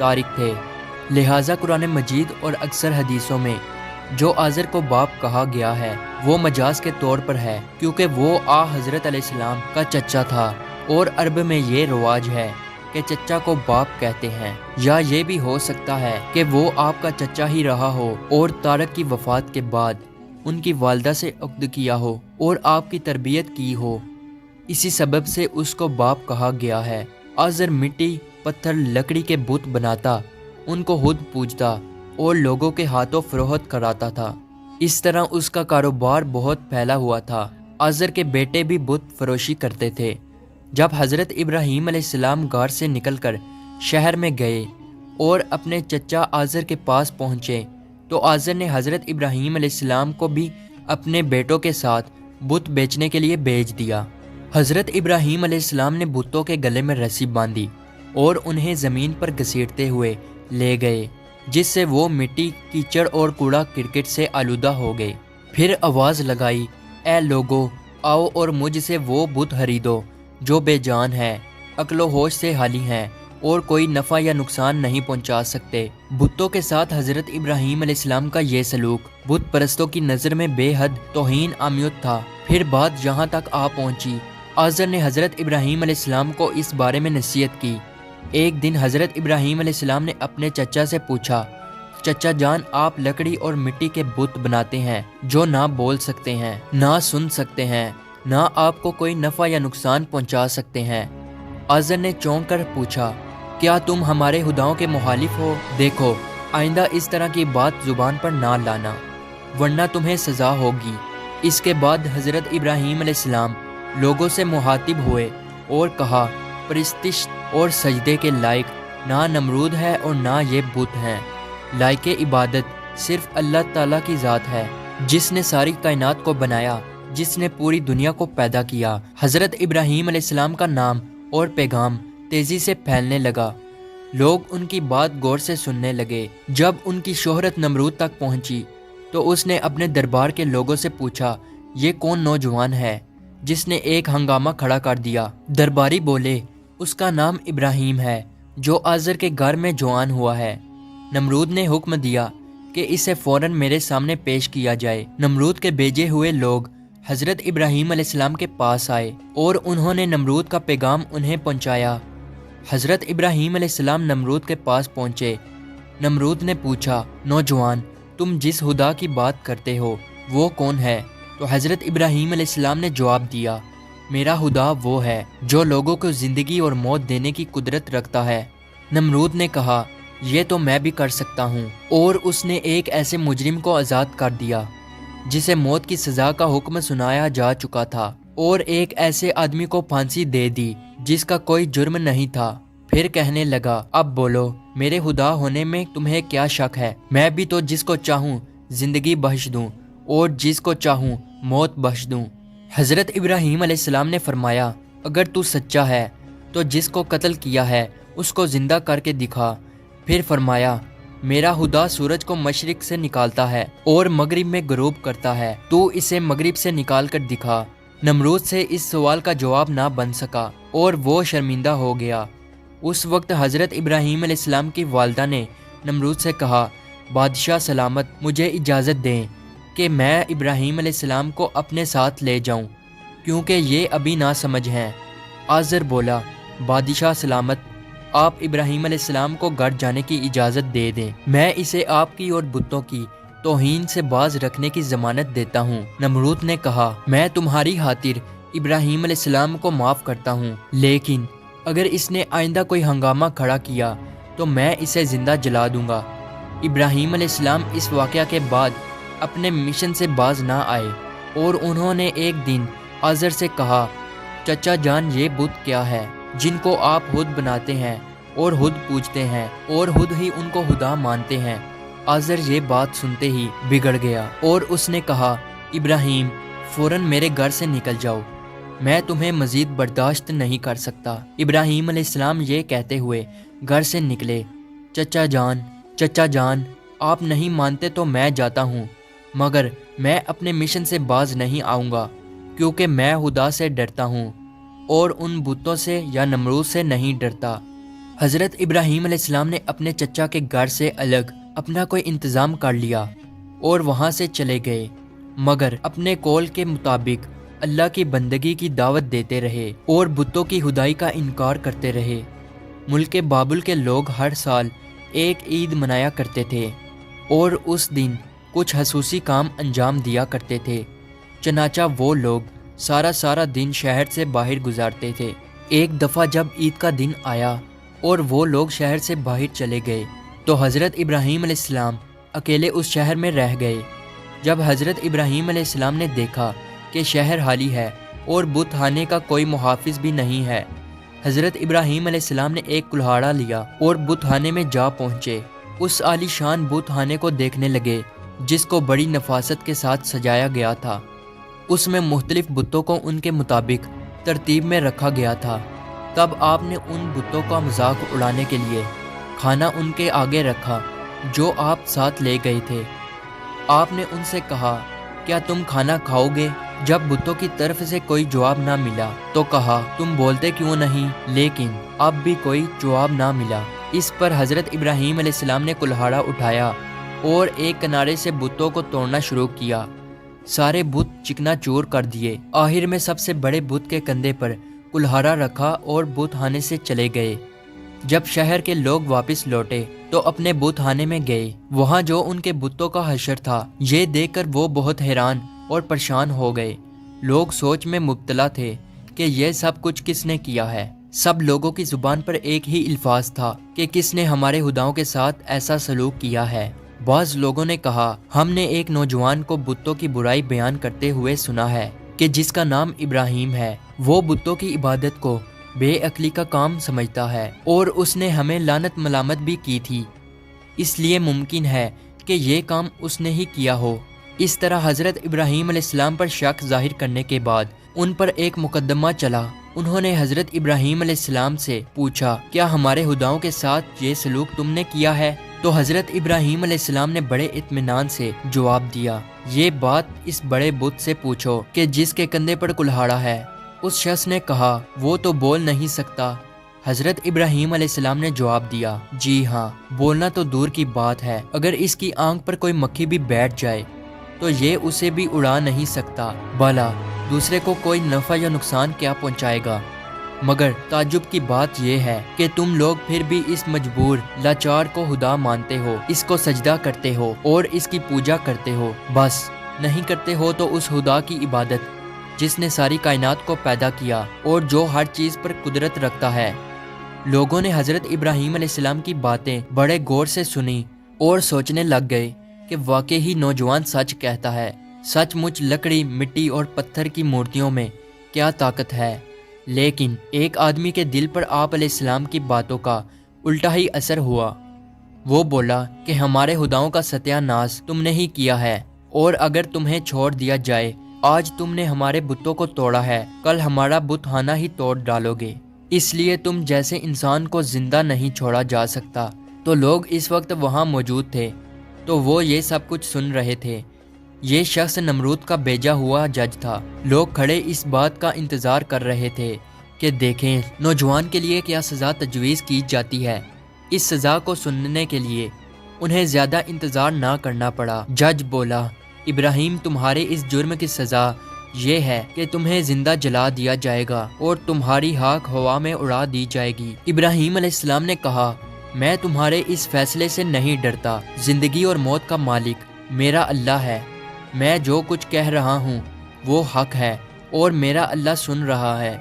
تارک تھے، لہٰذا قرآن مجید اور اکثر حدیثوں میں جو آزر کو باپ کہا گیا ہے وہ مجاز کے طور پر ہے، کیونکہ وہ حضرت علیہ السلام کا چچا تھا، اور عرب میں یہ رواج ہے کہ چچا کو باپ کہتے ہیں۔ یا یہ بھی ہو سکتا ہے کہ وہ آپ کا چچا ہی رہا ہو اور طارق کی وفات کے بعد ان کی والدہ سے عقد کیا ہو اور آپ کی تربیت کی ہو، اسی سبب سے اس کو باپ کہا گیا ہے۔ آزر مٹی، پتھر، لکڑی کے بت بناتا، ان کو خود پوجتا اور لوگوں کے ہاتھوں فروخت کراتا تھا۔ اس طرح اس کا کاروبار بہت پھیلا ہوا تھا۔ آزر کے بیٹے بھی بت فروشی کرتے تھے۔ جب حضرت ابراہیم علیہ السلام غار سے نکل کر شہر میں گئے اور اپنے چچا آزر کے پاس پہنچے تو آزر نے حضرت ابراہیم علیہ السلام کو بھی اپنے بیٹوں کے ساتھ بت بیچنے کے لیے بھیج دیا۔ حضرت ابراہیم علیہ السلام نے بتوں کے گلے میں رسی باندھی اور انہیں زمین پر گھسیٹتے ہوئے لے گئے، جس سے وہ مٹی، کیچڑ اور کوڑا کرکٹ سے آلودہ ہو گئے۔ پھر آواز لگائی، اے لوگو، آؤ اور مجھ سے وہ بت خریدو جو بے جان ہے، عقل و ہوش سے خالی ہیں اور کوئی نفع یا نقصان نہیں پہنچا سکتے۔ بتوں کے ساتھ حضرت ابراہیم علیہ السلام کا یہ سلوک بت پرستوں کی نظر میں بے حد توہین آمیز تھا۔ پھر بات جہاں تک پہنچی، آزر نے حضرت ابراہیم علیہ السلام کو اس بارے میں نصیحت کی۔ ایک دن حضرت ابراہیم علیہ السلام نے اپنے چچا سے پوچھا، چچا جان، آپ لکڑی اور مٹی کے بت بناتے ہیں جو نہ بول سکتے ہیں، نہ سن سکتے ہیں، نہ آپ کو کوئی نفع یا نقصان پہنچا سکتے ہیں۔ آزر نے چونک کر پوچھا، کیا تم ہمارے خداؤں کے مخالف ہو؟ دیکھو، آئندہ اس طرح کی بات زبان پر نہ لانا، ورنہ تمہیں سزا ہوگی۔ اس کے بعد حضرت ابراہیم علیہ السلام لوگوں سے مخاطب ہوئے اور کہا، پرستش اور سجدے کے لائق نہ نمرود ہے اور نہ یہ بت ہیں۔ لائق عبادت صرف اللہ تعالیٰ کی ذات ہے، جس نے ساری کائنات کو بنایا، جس نے پوری دنیا کو پیدا کیا۔ حضرت ابراہیم علیہ السلام کا نام اور پیغام تیزی سے پھیلنے لگا، لوگ ان کی بات غور سے سننے لگے۔ جب ان کی شہرت نمرود تک پہنچی تو اس نے اپنے دربار کے لوگوں سے پوچھا، یہ کون نوجوان ہے جس نے ایک ہنگامہ کھڑا کر دیا؟ درباری بولے، اس کا نام ابراہیم ہے جو آزر کے گھر میں جوان ہوا ہے۔ نمرود نے حکم دیا کہ اسے فوراً میرے سامنے پیش کیا جائے۔ نمرود کے بھیجے ہوئے لوگ حضرت ابراہیم علیہ السلام کے پاس آئے اور انہوں نے نمرود کا پیغام انہیں پہنچایا۔ حضرت ابراہیم علیہ السلام نمرود کے پاس پہنچے۔ نمرود نے پوچھا، نوجوان، تم جس خدا کی بات کرتے ہو وہ کون ہے؟ تو حضرت ابراہیم علیہ السلام نے جواب دیا، میرا خدا وہ ہے جو لوگوں کو زندگی اور موت دینے کی قدرت رکھتا ہے۔ نمرود نے کہا، یہ تو میں بھی کر سکتا ہوں، اور اس نے ایک ایسے مجرم کو آزاد کر دیا جسے موت کی سزا کا حکم سنایا جا چکا تھا، اور ایک ایسے آدمی کو پھانسی دے دی جس کا کوئی جرم نہیں تھا۔ پھر کہنے لگا، اب بولو، میرے خدا ہونے میں تمہیں کیا شک ہے؟ میں بھی تو جس کو چاہوں زندگی بخش دوں اور جس کو چاہوں موت بخش دوں۔ حضرت ابراہیم علیہ السلام نے فرمایا، اگر تو سچا ہے تو جس کو قتل کیا ہے اس کو زندہ کر کے دکھا۔ پھر فرمایا، میرا خدا سورج کو مشرق سے نکالتا ہے اور مغرب میں غروب کرتا ہے، تو اسے مغرب سے نکال کر دکھا۔ نمرود سے اس سوال کا جواب نہ بن سکا اور وہ شرمندہ ہو گیا۔ اس وقت حضرت ابراہیم علیہ السلام کی والدہ نے نمرود سے کہا، بادشاہ سلامت، مجھے اجازت دیں کہ میں ابراہیم علیہ السلام کو اپنے ساتھ لے جاؤں، کیونکہ یہ ابھی ناسمجھ ہیں۔ آزر بولا، بادشاہ سلامت، آپ ابراہیم علیہ السلام کو گھر جانے کی اجازت دے دیں، میں اسے آپ کی اور بتوں کی توہین سے باز رکھنے کی ضمانت دیتا ہوں۔ نمرود نے کہا، میں تمہاری خاطر ابراہیم علیہ السلام کو معاف کرتا ہوں، لیکن اگر اس نے آئندہ کوئی ہنگامہ کھڑا کیا تو میں اسے زندہ جلا دوں گا۔ ابراہیم علیہ السلام اس واقعہ کے بعد اپنے مشن سے باز نہ آئے، اور انہوں نے ایک دن آزر سے کہا، چچا جان، یہ بت کیا ہے جن کو آپ خود بناتے ہیں اور خود پوجتے ہیں اور خود ہی ان کو خدا مانتے ہیں؟ آزر یہ بات سنتے ہی بگڑ گیا اور اس نے کہا، ابراہیم، فوراً میرے گھر سے نکل جاؤ، میں تمہیں مزید برداشت نہیں کر سکتا۔ ابراہیم علیہ السلام یہ کہتے ہوئے گھر سے نکلے۔ چچا جان، آپ نہیں مانتے تو میں جاتا ہوں، مگر میں اپنے مشن سے باز نہیں آؤں گا، کیونکہ میں خدا سے ڈرتا ہوں اور ان بتوں سے یا نمرود سے نہیں ڈرتا۔ حضرت ابراہیم علیہ السلام نے اپنے چچا کے گھر سے الگ اپنا کوئی انتظام کر لیا اور وہاں سے چلے گئے، مگر اپنے قول کے مطابق اللہ کی بندگی کی دعوت دیتے رہے اور بتوں کی خدائی کا انکار کرتے رہے۔ ملک بابل کے لوگ ہر سال ایک عید منایا کرتے تھے اور اس دن کچھ خصوصی کام انجام دیا کرتے تھے، چنانچہ وہ لوگ سارا دن شہر سے باہر گزارتے تھے۔ ایک دفعہ جب عید کا دن آیا اور وہ لوگ شہر سے باہر چلے گئے تو حضرت ابراہیم علیہ السلام اکیلے اس شہر میں رہ گئے۔ جب حضرت ابراہیم علیہ السلام نے دیکھا کہ شہر خالی ہے اور بت خانے کا کوئی محافظ بھی نہیں ہے، حضرت ابراہیم علیہ السلام نے ایک کلہاڑا لیا اور بت خانے میں جا پہنچے۔ اس عالی شان بت خانے کو دیکھنے لگے جس کو بڑی نفاست کے ساتھ سجایا گیا تھا۔ اس میں مختلف بتوں کو ان کے مطابق ترتیب میں رکھا گیا تھا۔ تب آپ نے ان بتوں کا مذاق اڑانے کے لیے کھانا ان کے آگے رکھا جو آپ ساتھ لے گئے تھے۔ آپ نے ان سے کہا، کیا تم کھانا کھاؤ گے؟ جب بتوں کی طرف سے کوئی جواب نہ ملا تو کہا، تم بولتے کیوں نہیں؟ لیکن اب بھی کوئی جواب نہ ملا۔ اس پر حضرت ابراہیم علیہ السلام نے کلہاڑا اٹھایا اور ایک کنارے سے بتوں کو توڑنا شروع کیا۔ سارے بت چکنا چور کر دیے۔ آخر میں سب سے بڑے بت کے کندھے پر کلہاڑا رکھا اور بت خانے سے چلے گئے۔ جب شہر کے لوگ واپس لوٹے تو اپنے بت خانے میں گئے۔ وہاں جو ان کے بتوں کا حشر تھا، یہ دیکھ کر وہ بہت حیران اور پریشان ہو گئے۔ لوگ سوچ میں مبتلا تھے کہ یہ سب کچھ کس نے کیا ہے۔ سب لوگوں کی زبان پر ایک ہی الفاظ تھا کہ کس نے ہمارے خداؤں کے ساتھ ایسا سلوک کیا ہے۔ بعض لوگوں نے کہا، ہم نے ایک نوجوان کو بتوں کی برائی بیان کرتے ہوئے سنا ہے کہ جس کا نام ابراہیم ہے، وہ بتوں کی عبادت کو بے عقلی کا کام سمجھتا ہے اور اس نے ہمیں لعنت ملامت بھی کی تھی، اس لیے ممکن ہے کہ یہ کام اس نے ہی کیا ہو۔ اس طرح حضرت ابراہیم علیہ السلام پر شک ظاہر کرنے کے بعد ان پر ایک مقدمہ چلا۔ انہوں نے حضرت ابراہیم علیہ السلام سے پوچھا، کیا ہمارے خداؤں کے ساتھ یہ سلوک تم نے کیا ہے؟ تو حضرت ابراہیم علیہ السلام نے بڑے اطمینان سے جواب دیا، یہ بات اس بڑے بت سے پوچھو کہ جس کے کندھے پر کلہاڑا ہے۔ اس شخص نے کہا، وہ تو بول نہیں سکتا۔ حضرت ابراہیم علیہ السلام نے جواب دیا، جی ہاں، بولنا تو دور کی بات ہے، اگر اس کی آنکھ پر کوئی مکھی بھی بیٹھ جائے تو یہ اسے بھی اڑا نہیں سکتا، بھلا دوسرے کو کوئی نفع یا نقصان کیا پہنچائے گا؟ مگر تعجب کی بات یہ ہے کہ تم لوگ پھر بھی اس مجبور لاچار کو خدا مانتے ہو، اس کو سجدہ کرتے ہو اور اس کی پوجا کرتے ہو۔ بس نہیں کرتے ہو تو اس خدا کی عبادت جس نے ساری کائنات کو پیدا کیا اور جو ہر چیز پر قدرت رکھتا ہے۔ لوگوں نے حضرت ابراہیم علیہ السلام کی باتیں بڑے غور سے سنی اور سوچنے لگ گئے کہ واقعی ہی نوجوان سچ کہتا ہے۔ سچ مچ لکڑی، مٹی اور پتھر کی مورتیوں میں کیا طاقت ہے، لیکن ایک آدمی کے دل پر آپ علیہ السلام کی باتوں کا الٹا ہی اثر ہوا۔ وہ بولا کہ ہمارے خداؤں کا ستیہ ناش تم نے ہی کیا ہے، اور اگر تمہیں چھوڑ دیا جائے، آج تم نے ہمارے بتوں کو توڑا ہے، کل ہمارا بت خانہ ہی توڑ ڈالو گے، اس لیے تم جیسے انسان کو زندہ نہیں چھوڑا جا سکتا۔ تو لوگ اس وقت وہاں موجود تھے تو وہ یہ سب کچھ سن رہے تھے۔ یہ شخص نمرود کا بھیجا ہوا جج تھا۔ لوگ کھڑے اس بات کا انتظار کر رہے تھے کہ دیکھیں نوجوان کے لیے کیا سزا تجویز کی جاتی ہے۔ اس سزا کو سننے کے لیے انہیں زیادہ انتظار نہ کرنا پڑا۔ جج بولا، ابراہیم، تمہارے اس جرم کی سزا یہ ہے کہ تمہیں زندہ جلا دیا جائے گا اور تمہاری خاک ہوا میں اڑا دی جائے گی۔ ابراہیم علیہ السلام نے کہا، میں تمہارے اس فیصلے سے نہیں ڈرتا۔ زندگی اور موت کا مالک میرا اللہ ہے۔ میں جو کچھ کہہ رہا ہوں وہ حق ہے اور میرا اللہ سن رہا ہے۔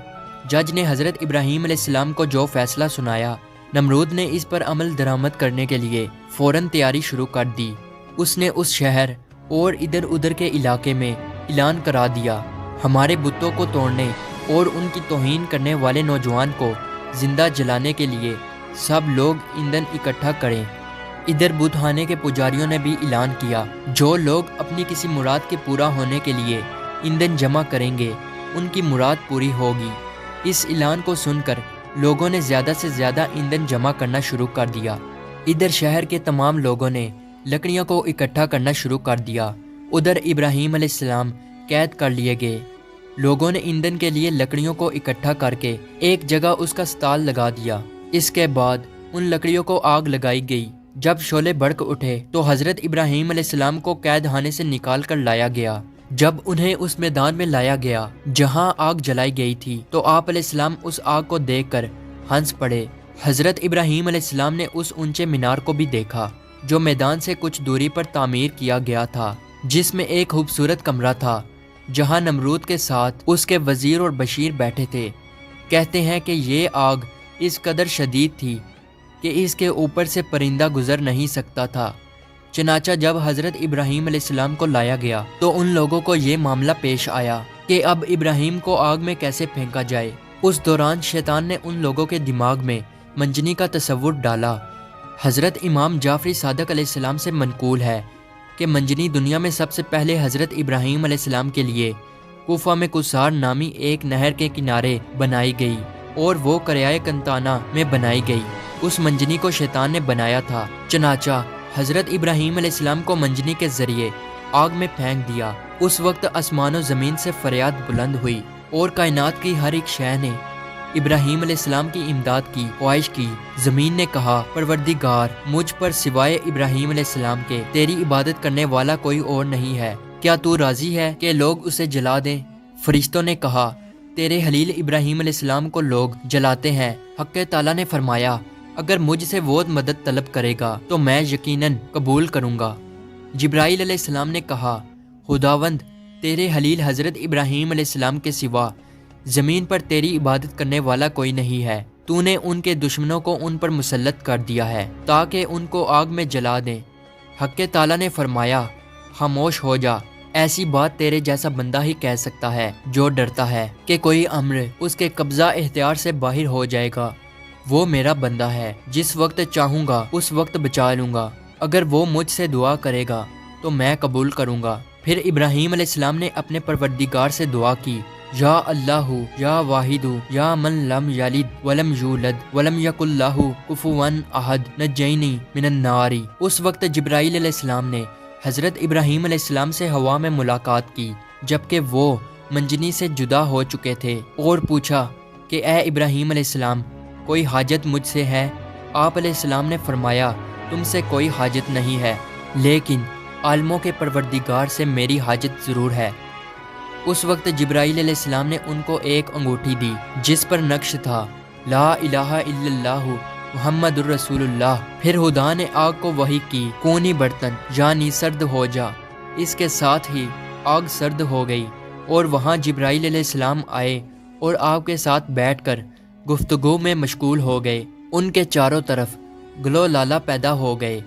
جج نے حضرت ابراہیم علیہ السلام کو جو فیصلہ سنایا، نمرود نے اس پر عمل درآمد کرنے کے لیے فوراً تیاری شروع کر دی۔ اس نے اس شہر اور ادھر ادھر کے علاقے میں اعلان کرا دیا، ہمارے بتوں کو توڑنے اور ان کی توہین کرنے والے نوجوان کو زندہ جلانے کے لیے سب لوگ ایندھن اکٹھا کریں۔ ادھر بت خانے کے پجاریوں نے بھی اعلان کیا، جو لوگ اپنی کسی مراد کے پورا ہونے کے لیے ایندھن جمع کریں گے، ان کی مراد پوری ہوگی۔ اس اعلان کو سن کر لوگوں نے زیادہ سے زیادہ ایندھن جمع کرنا شروع کر دیا۔ ادھر شہر کے تمام لوگوں نے لکڑیوں کو اکٹھا کرنا شروع کر دیا۔ ادھر ابراہیم علیہ السلام قید کر لیے گئے۔ لوگوں نے ایندھن کے لیے لکڑیوں کو اکٹھا کر کے ایک جگہ اس کا سٹال لگا دیا۔ اس کے بعد ان لکڑیوں کو آگ لگائی گئی۔ جب شعلے بھڑک اٹھے تو حضرت ابراہیم علیہ السلام کو قید خانے سے نکال کر لایا گیا۔ جب انہیں اس میدان میں لایا گیا جہاں آگ جلائی گئی تھی تو آپ علیہ السلام اس آگ کو دیکھ کر ہنس پڑے۔ حضرت ابراہیم علیہ السلام نے اس اونچے مینار کو بھی دیکھا جو میدان سے کچھ دوری پر تعمیر کیا گیا تھا، جس میں ایک خوبصورت کمرہ تھا جہاں نمرود کے ساتھ اس کے وزیر اور بشیر بیٹھے تھے۔ کہتے ہیں کہ یہ آگ اس قدر شدید تھی کہ اس کے اوپر سے پرندہ گزر نہیں سکتا تھا۔ چنانچہ جب حضرت ابراہیم علیہ السلام کو لایا گیا تو ان لوگوں کو یہ معاملہ پیش آیا کہ اب ابراہیم کو آگ میں کیسے پھینکا جائے۔ اس دوران شیطان نے ان لوگوں کے دماغ میں منجنی کا تصور ڈالا۔ حضرت امام جعفری صادق علیہ السلام سے منقول ہے کہ منجنی دنیا میں سب سے پہلے حضرت ابراہیم علیہ السلام کے لیے کوفہ میں کسار نامی ایک نہر کے کنارے بنائی گئی اور وہ قریائے کنتانہ میں بنائی گئی۔ اس منجنی کو شیطان نے بنایا تھا۔ چنانچہ حضرت ابراہیم علیہ السلام کو منجنی کے ذریعے آگ میں پھینک دیا۔ اس وقت آسمان و زمین سے فریاد بلند ہوئی اور کائنات کی ہر ایک شے نے ابراہیم علیہ السلام کی امداد کی خواہش کی۔ زمین نے کہا، پروردگار، مجھ پر سوائے ابراہیم علیہ السلام کے تیری عبادت کرنے والا کوئی اور نہیں ہے، کیا تو راضی ہے کہ لوگ اسے جلا دیں؟ فرشتوں نے کہا، تیرے خلیل ابراہیم علیہ السلام کو لوگ جلاتے ہیں۔ حق تعالیٰ نے فرمایا، اگر مجھ سے وہ مدد طلب کرے گا تو میں یقیناً قبول کروں گا۔ جبرائیل علیہ السلام نے کہا، خداوند، تیرے خلیل حضرت ابراہیم علیہ السلام کے سوا زمین پر تیری عبادت کرنے والا کوئی نہیں ہے۔ تو نے ان کے دشمنوں کو ان پر مسلط کر دیا ہے تاکہ ان کو آگ میں جلا دیں۔ حق تعالیٰ نے فرمایا، خاموش ہو جا، ایسی بات تیرے جیسا بندہ ہی کہہ سکتا ہے جو ڈرتا ہے کہ کوئی امر اس کے قبضہ اختیار سے باہر ہو جائے گا۔ وہ میرا بندہ ہے، جس وقت چاہوں گا اس وقت بچا لوں گا۔ اگر وہ مجھ سے دعا کرے گا تو میں قبول کروں گا۔ پھر ابراہیم علیہ السلام نے اپنے پروردگار سے دعا کی، یا اللہ یا واحد یا من لم یلد ولم یولد ولم یکن لہ کفوا احد نجینی من النار۔ اس وقت جبرائیل علیہ السلام نے حضرت ابراہیم علیہ السلام سے ہوا میں ملاقات کی جبکہ وہ منجنی سے جدا ہو چکے تھے اور پوچھا کہ اے ابراہیم علیہ السلام، کوئی حاجت مجھ سے ہے؟ آپ علیہ السلام نے فرمایا، تم سے کوئی حاجت نہیں ہے، لیکن عالموں کے پروردگار سے میری حاجت ضرور ہے۔ اس وقت جبرائیل علیہ السلام نے ان کو ایک انگوٹھی دی جس پر نقش تھا، لا الہ الا اللہ محمد الرسول اللہ۔ پھر خدا نے آگ کو وحی کی، کونی برتن یعنی سرد ہو جا۔ اس کے ساتھ ہی آگ سرد ہو گئی اور وہاں جبرائیل علیہ السلام آئے اور آگ کے ساتھ بیٹھ کر گفتگو میں مشغول ہو گئے۔ ان کے چاروں طرف گلو لالا پیدا ہو گئے۔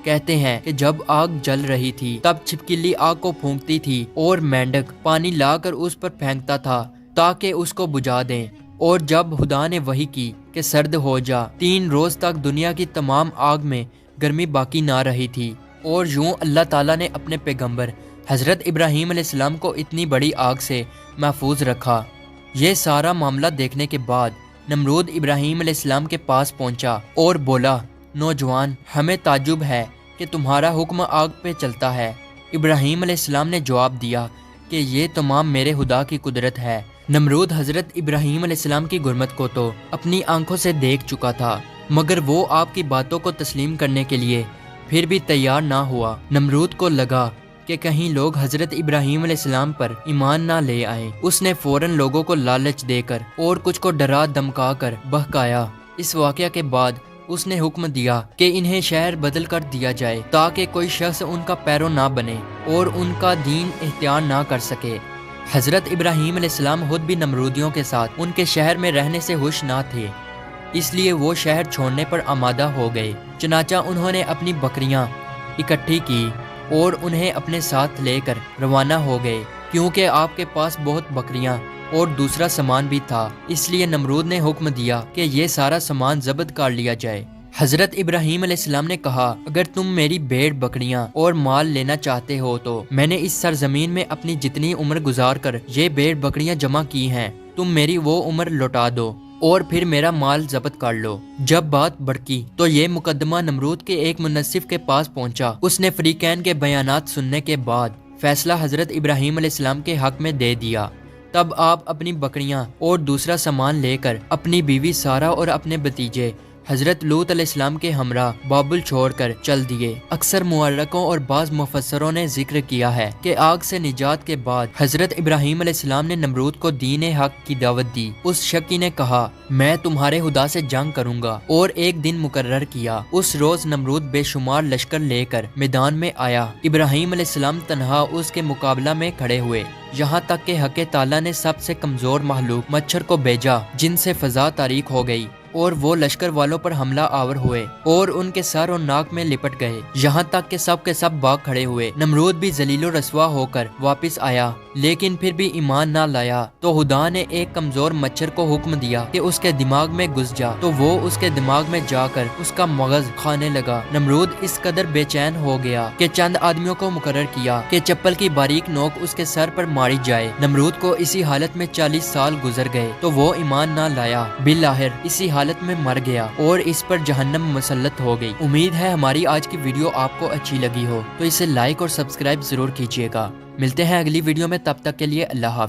کہتے ہیں کہ جب آگ جل رہی تھی تب چھپکلی آگ کو پھونکتی تھی اور مینڈک پانی لا کر اس پر پھینکتا تھا تاکہ اس کو بجھا دیں، اور جب خدا نے وحی کی کہ سرد ہو جا، 3 روز تک دنیا کی تمام آگ میں گرمی باقی نہ رہی تھی۔ اور یوں اللہ تعالیٰ نے اپنے پیغمبر حضرت ابراہیم علیہ السلام کو اتنی بڑی آگ سے محفوظ رکھا۔ یہ سارا معاملہ دیکھنے کے بعد نمرود ابراہیم علیہ السلام کے پاس پہنچا اور بولا، نوجوان، ہمیں تعجب ہے کہ تمہارا حکم آگ پہ چلتا ہے۔ ابراہیم علیہ السلام نے جواب دیا کہ یہ تمام میرے خدا کی قدرت ہے۔ نمرود حضرت ابراہیم علیہ السلام کی غرمت کو تو اپنی آنکھوں سے دیکھ چکا تھا، مگر وہ آپ کی باتوں کو تسلیم کرنے کے لیے پھر بھی تیار نہ ہوا۔ نمرود کو لگا کہ کہیں لوگ حضرت ابراہیم علیہ السلام پر ایمان نہ لے آئیں۔ اس نے فوراً لوگوں کو لالچ دے کر اور کچھ کو ڈرا دمکا کر بہکایا۔ اس واقعہ کے بعد اس نے حکم دیا کہ انہیں شہر بدل کر دیا جائے تاکہ کوئی شخص ان کا پیرو نہ بنے اور ان کا دین اختیار نہ کر سکے۔ حضرت ابراہیم علیہ السلام خود بھی نمرودیوں کے ساتھ ان کے شہر میں رہنے سے خوش نہ تھے، اس لیے وہ شہر چھوڑنے پر آمادہ ہو گئے۔ چنانچہ انہوں نے اپنی بکریاں اکٹھی کی اور انہیں اپنے ساتھ لے کر روانہ ہو گئے۔ کیونکہ آپ کے پاس بہت بکریاں اور دوسرا سامان بھی تھا، اس لیے نمرود نے حکم دیا کہ یہ سارا سامان ضبط کر لیا جائے۔ حضرت ابراہیم علیہ السلام نے کہا، اگر تم میری بھیڑ بکریاں اور مال لینا چاہتے ہو تو میں نے اس سرزمین میں اپنی جتنی عمر گزار کر یہ بھیڑ بکریاں جمع کی ہیں، تم میری وہ عمر لوٹا دو اور پھر میرا مال ضبط کر لو۔ جب بات بڑکی تو یہ مقدمہ نمرود کے ایک منصف کے پاس پہنچا۔ اس نے فریقین کے بیانات سننے کے بعد فیصلہ حضرت ابراہیم علیہ السلام کے حق میں دے دیا۔ تب آپ اپنی بکریاں اور دوسرا سامان لے کر اپنی بیوی سارہ اور اپنے بھتیجے حضرت لوط علیہ السلام کے ہمراہ بابل چھوڑ کر چل دیے۔ اکثر مورخوں اور بعض مفسروں نے ذکر کیا ہے کہ آگ سے نجات کے بعد حضرت ابراہیم علیہ السلام نے نمرود کو دین حق کی دعوت دی۔ اس شکی نے کہا میں تمہارے خدا سے جنگ کروں گا، اور ایک دن مقرر کیا۔ اس روز نمرود بے شمار لشکر لے کر میدان میں آیا۔ ابراہیم علیہ السلام تنہا اس کے مقابلہ میں کھڑے ہوئے، یہاں تک کہ حق تعالیٰ نے سب سے کمزور مخلوق مچھر کو بھیجا، جن سے فضا تاریک ہو گئی، اور وہ لشکر والوں پر حملہ آور ہوئے اور ان کے سر اور ناک میں لپٹ گئے، یہاں تک کہ سب کے سب بھاگ کھڑے ہوئے۔ نمرود بھی ذلیل و رسوا ہو کر واپس آیا، لیکن پھر بھی ایمان نہ لایا۔ تو خدا نے ایک کمزور مچھر کو حکم دیا کہ اس کے دماغ میں گھس جا، تو وہ اس کے دماغ میں جا کر اس کا مغز کھانے لگا۔ نمرود اس قدر بے چین ہو گیا کہ چند آدمیوں کو مقرر کیا کہ چپل کی باریک نوک اس کے سر پر ماری جائے۔ نمرود کو اسی حالت میں 40 سال گزر گئے، تو وہ ایمان نہ لایا، بالآخر اسی حالت میں مر گیا اور اس پر جہنم مسلط ہو گئی۔ امید ہے ہماری آج کی ویڈیو آپ کو اچھی لگی ہو، تو اسے لائک اور سبسکرائب ضرور کیجیے گا۔ ملتے ہیں اگلی ویڈیو میں، تب تک کے لیے اللہ حافظ۔